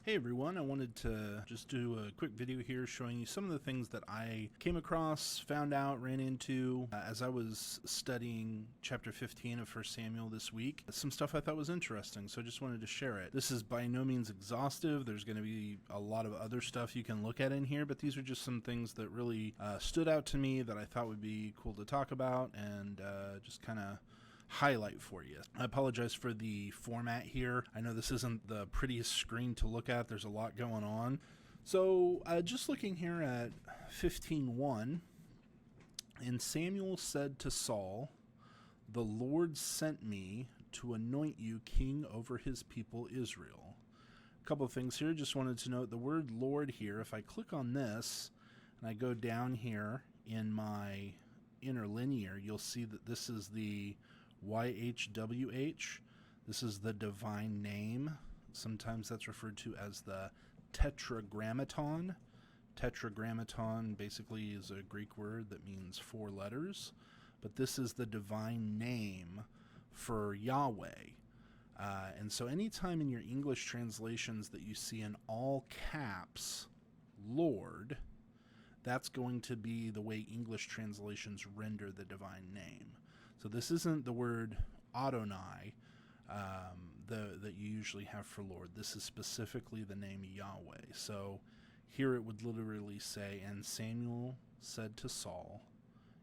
Hey everyone, I wanted to just do a quick video here showing you some of the things that I came across, found out, ran into as I was studying chapter 15 of 1 Samuel this week. Some stuff I thought was interesting, so I just wanted to share it. This is by no means exhaustive. There's going to be a lot of other stuff you can look at in here, but these are just some things that really stood out to me that I thought would be cool to talk about and just kind of highlight for you. I apologize for the format here. I know this isn't the prettiest screen to look at. There's a lot going on. So just looking here at 15:1, and Samuel said to Saul, "The Lord sent me to anoint you king over his people Israel." A couple of things here. Just wanted to note the word Lord here. If I click on this and I go down here in my interlinear, you'll see that this is the YHWH. This is the divine name. Sometimes that's referred to as the tetragrammaton. Tetragrammaton basically is a Greek word that means 4 letters, but this is the divine name for Yahweh. And so anytime in your English translations that you see in all caps Lord, that's going to be the way English translations render the divine name. So this isn't the word Adonai that you usually have for Lord. This is specifically the name Yahweh. So here it would literally say, "And Samuel said to Saul,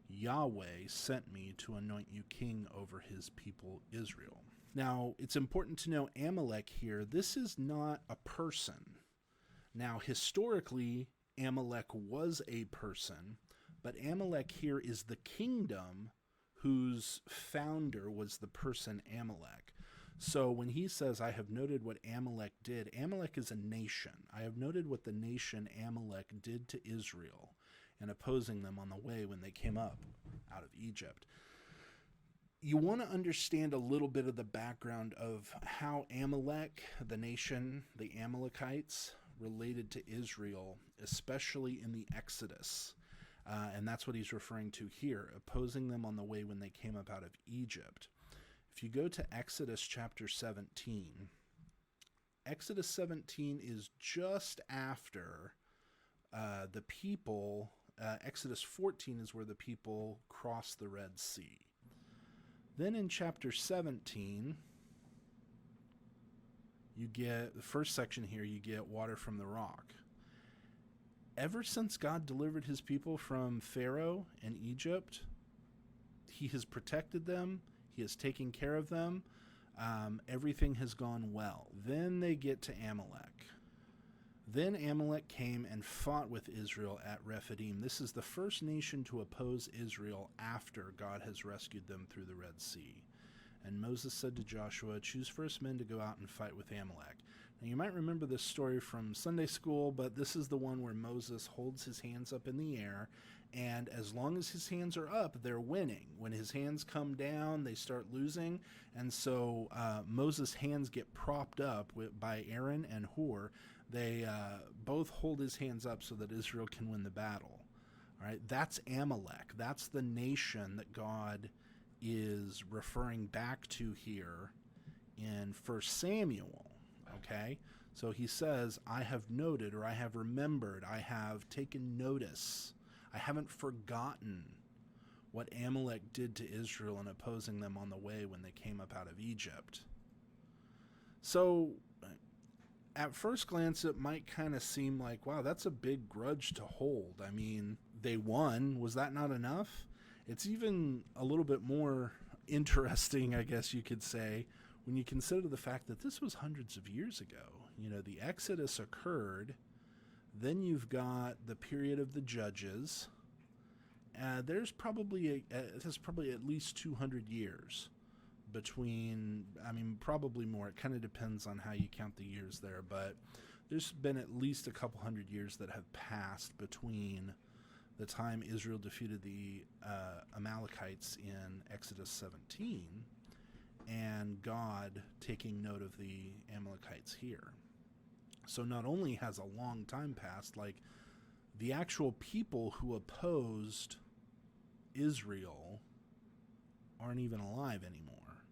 Yahweh sent me to anoint you king over his people Israel." Now, it's important to know Amalek here, this is not a person. Now, historically, Amalek was a person, but Amalek here is the kingdom whose founder was the person Amalek. So when he says, "I have noted what Amalek did," Amalek is a nation. I have noted what the nation Amalek did to Israel and opposing them on the way when they came up out of Egypt. You want to understand a little bit of the background of how Amalek, the nation, the Amalekites, related to Israel, especially in the Exodus. And that's what he's referring to here, opposing them on the way when they came up out of Egypt. If you go to Exodus chapter 17, Exodus 17 is just after the people, Exodus 14 is where the people cross the Red Sea. Then in chapter 17, you get, the first section here, you get water from the rock. Ever since God delivered his people from Pharaoh and Egypt, he has protected them. He has taken care of them. Everything has gone well. Then they get to Amalek. Then Amalek came and fought with Israel at Rephidim. This is the first nation to oppose Israel after God has rescued them through the Red Sea. And Moses said to Joshua, "Choose first men to go out and fight with Amalek." Now you might remember this story from Sunday school, but this is the one where Moses holds his hands up in the air, and as long as his hands are up, they're winning. When his hands come down, they start losing, and so Moses' hands get propped up by Aaron and Hur. They both hold his hands up so that Israel can win the battle. All right, that's Amalek. That's the nation that God is referring back to here in 1 Samuel, okay? So he says, "I have noted," or "I have remembered," "I have taken notice," "I haven't forgotten" what Amalek did to Israel in opposing them on the way when they came up out of Egypt. So at first glance, it might kind of seem like, wow, that's a big grudge to hold. I mean, they won. Was that not enough? It's even a little bit more interesting, I guess you could say, when you consider the fact that this was hundreds of years ago. You know, the Exodus occurred, then you've got the period of the Judges. There's probably at least 200 years between, I mean, probably more. It kind of depends on how you count the years there, but there's been at least a couple hundred years that have passed between the time Israel defeated the Amalekites in Exodus 17 and God taking note of the Amalekites here. So not only has a long time passed, like the actual people who opposed Israel aren't even alive anymore.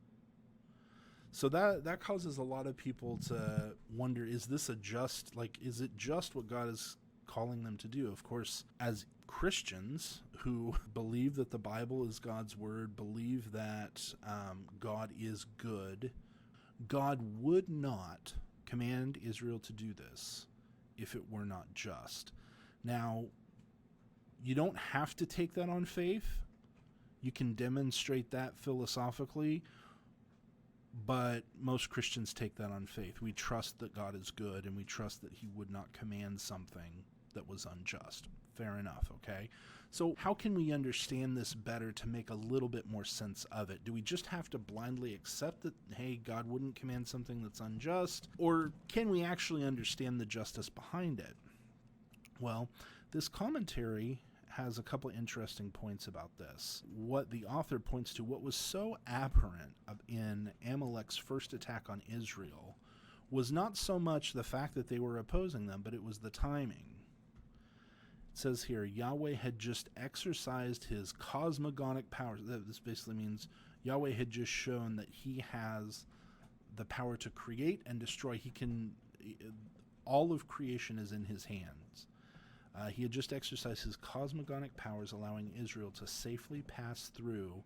So that causes a lot of people to wonder, is this a just, like, is it just what God is calling them to do? Of course, as Christians who believe that the Bible is God's word, believe that God is good, God would not command Israel to do this if it were not just. Now, you don't have to take that on faith. You can demonstrate that philosophically, but most Christians take that on faith. We trust that God is good, and we trust that he would not command something that was unjust. Fair enough, okay? So how can we understand this better to make a little bit more sense of it? Do we just have to blindly accept that, hey, God wouldn't command something that's unjust? Or can we actually understand the justice behind it? Well, this commentary has a couple interesting points about this. What the author points to, what was so aberrant in Amalek's first attack on Israel was not so much the fact that they were opposing them, but it was the timing. It says here, Yahweh had just exercised his cosmogonic powers. This basically means Yahweh had just shown that he has the power to create and destroy. All of creation is in his hands. He had just exercised his cosmogonic powers, allowing Israel to safely pass through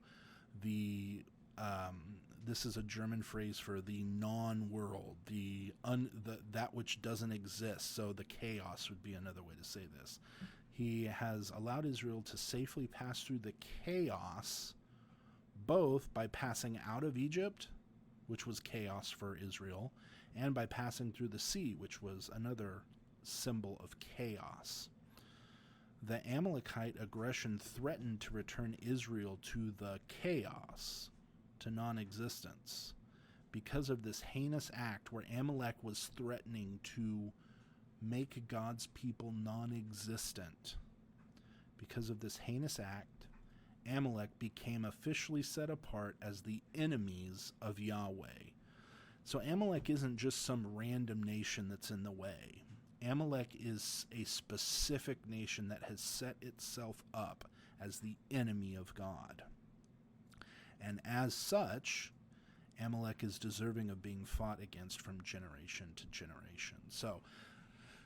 this is a German phrase for the non-world, that which doesn't exist. So the chaos would be another way to say this. He has allowed Israel to safely pass through the chaos, both by passing out of Egypt, which was chaos for Israel, and by passing through the sea, which was another symbol of chaos. The Amalekite aggression threatened to return Israel to the chaos, to non-existence, because of this heinous act where Amalek was threatening to make God's people non-existent. Because of this heinous act, Amalek became officially set apart as the enemies of Yahweh. So Amalek isn't just some random nation that's in the way. Amalek is a specific nation that has set itself up as the enemy of God. And as such, Amalek is deserving of being fought against from generation to generation. So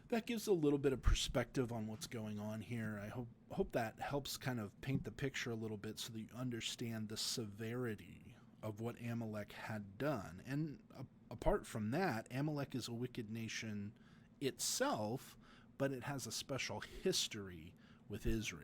that gives a little bit of perspective on what's going on here. I hope that helps kind of paint the picture a little bit so that you understand the severity of what Amalek had done. And apart from that, Amalek is a wicked nation itself, but it has a special history with Israel.